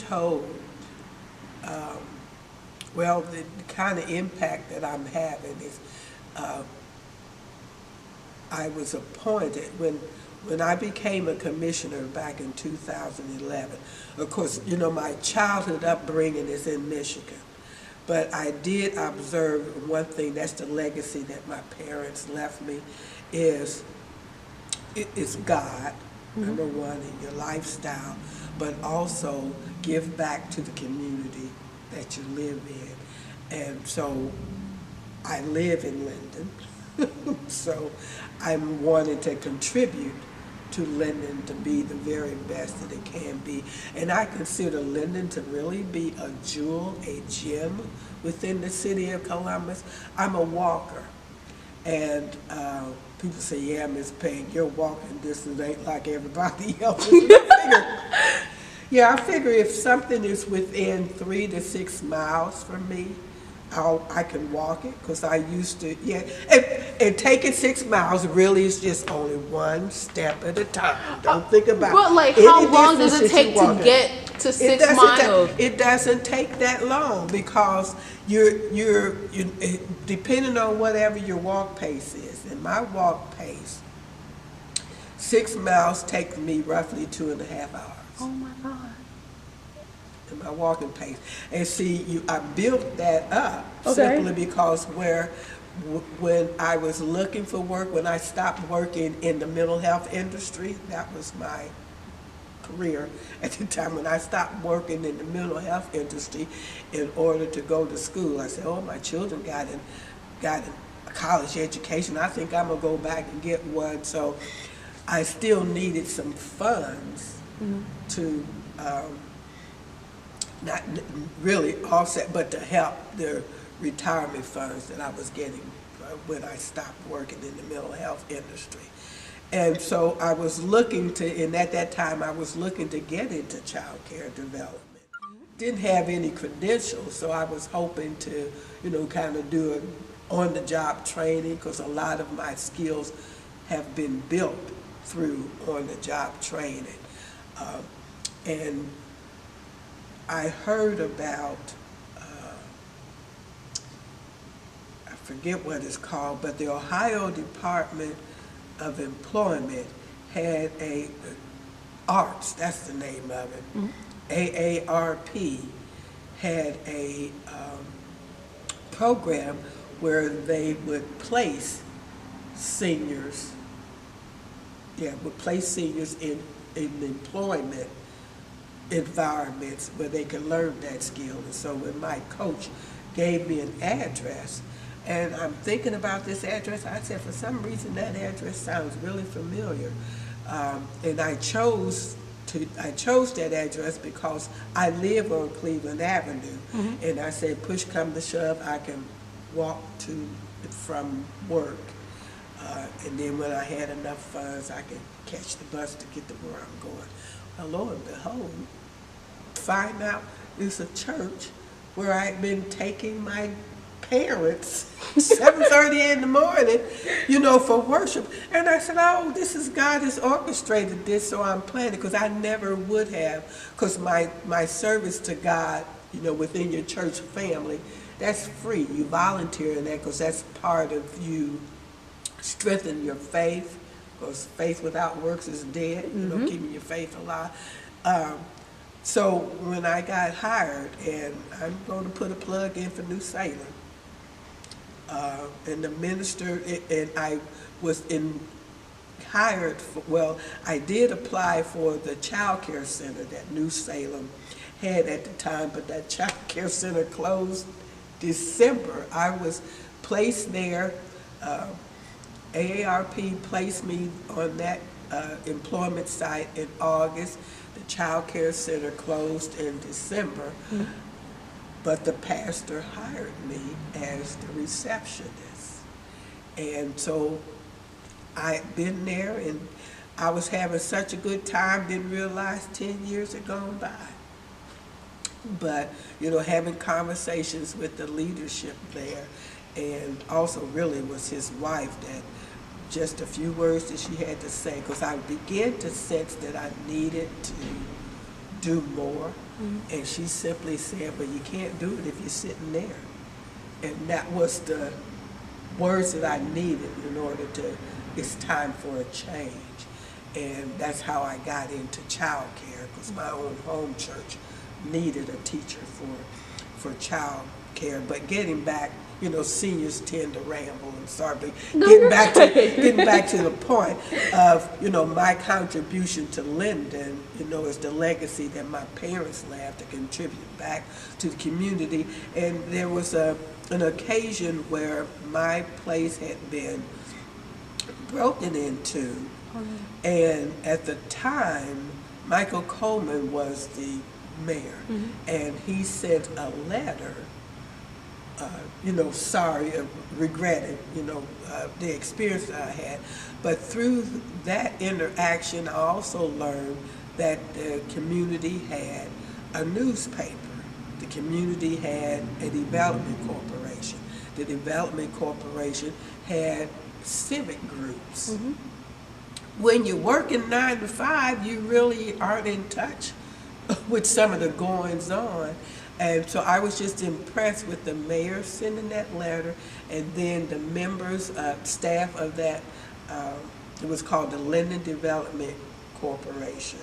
told, um, well, the kind of impact that I'm having is, uh, I was appointed when I became a commissioner back in 2011. Of course, my childhood upbringing is in Michigan, but I did observe one thing. That's the legacy that my parents left me. It's God, number one, in your lifestyle, but also give back to the community that you live in. And so I live in Linden, so I'm wanting to contribute to Linden to be the very best that it can be. And I consider Linden to really be a jewel, a gem within the city of Columbus. I'm a walker. And people say, yeah, Miss Peggy, your walking distance ain't like everybody else's. I figure if something is within 3 to 6 miles from me, I can walk it, because I used to, and taking 6 miles really is just only one step at a time. Don't think about but like how long does it take to get to 6 miles? It doesn't take that long, because you're depending on whatever your walk pace is. And my walk pace, 6 miles takes me roughly 2.5 hours. Oh my God. In my walking pace. And see, I built that up simply because when I was looking for work, when I stopped working in the mental health industry, that was my career at the time. When I stopped working in the mental health industry in order to go to school, I said, oh, my children got a college education. I think I'm gonna go back and get one. So I still needed some funds to not really offset, but to help the retirement funds that I was getting when I stopped working in the mental health industry. And so I was looking to, and at that time I was looking to get into child care development. Didn't have any credentials, so I was hoping to, kind of do an on-the-job training, because a lot of my skills have been built through on-the-job training. And I heard about, I forget what it's called, but the Ohio Department of Employment had ARPS, that's the name of it, AARP had a program where they would place seniors, in employment environments where they can learn that skill. And so when my coach gave me an address, and I'm thinking about this address, I said, for some reason that address sounds really familiar. And I chose that address because I live on Cleveland Avenue. And I said, push come to shove, I can walk to from work. And then when I had enough funds, I could catch the bus to get to where I'm going. Well, lo and behold, find out it's a church where I'd been taking my parents 7:30 in the morning, for worship. And I said, oh, this is God has orchestrated this, so I'm planning, because I never would have, because my service to God, within your church family, that's free. You volunteer in that, because that's part of you strengthening your faith, because faith without works is dead, keeping your faith alive. So when I got hired, and I'm going to put a plug in for New Salem, and the minister, and I was hired for, I did apply for the child care center that New Salem had at the time, but that child care center closed December. I was placed there. AARP placed me on that employment site in August. The child care center closed in December, but the pastor hired me as the receptionist. And so I'd been there, and I was having such a good time, didn't realize 10 years had gone by. But, having conversations with the leadership there, and also really was his wife, that just a few words that she had to say, because I began to sense that I needed to do more. And she simply said, "But you can't do it if you're sitting there." And that was the words that I needed in order to, it's time for a change. And that's how I got into child care, because my own home church needed a teacher for child care. But getting back, you know, seniors tend to ramble, and sorry, but getting back to the point of, you know, my contribution to Linden, you know, is the legacy that my parents left to contribute back to the community. And there was an occasion where my place had been broken into, and at the time, Michael Coleman was the mayor, and he sent a letter, you know, sorry, regretting, you know, the experience that I had. But through that interaction, I also learned that the community had a newspaper. The community had a development corporation. The development corporation had civic groups. When you're working 9 to 5, you really aren't in touch with some of the goings on. And so I was just impressed with the mayor sending that letter, and then the members, staff of that, it was called the Linden Development Corporation.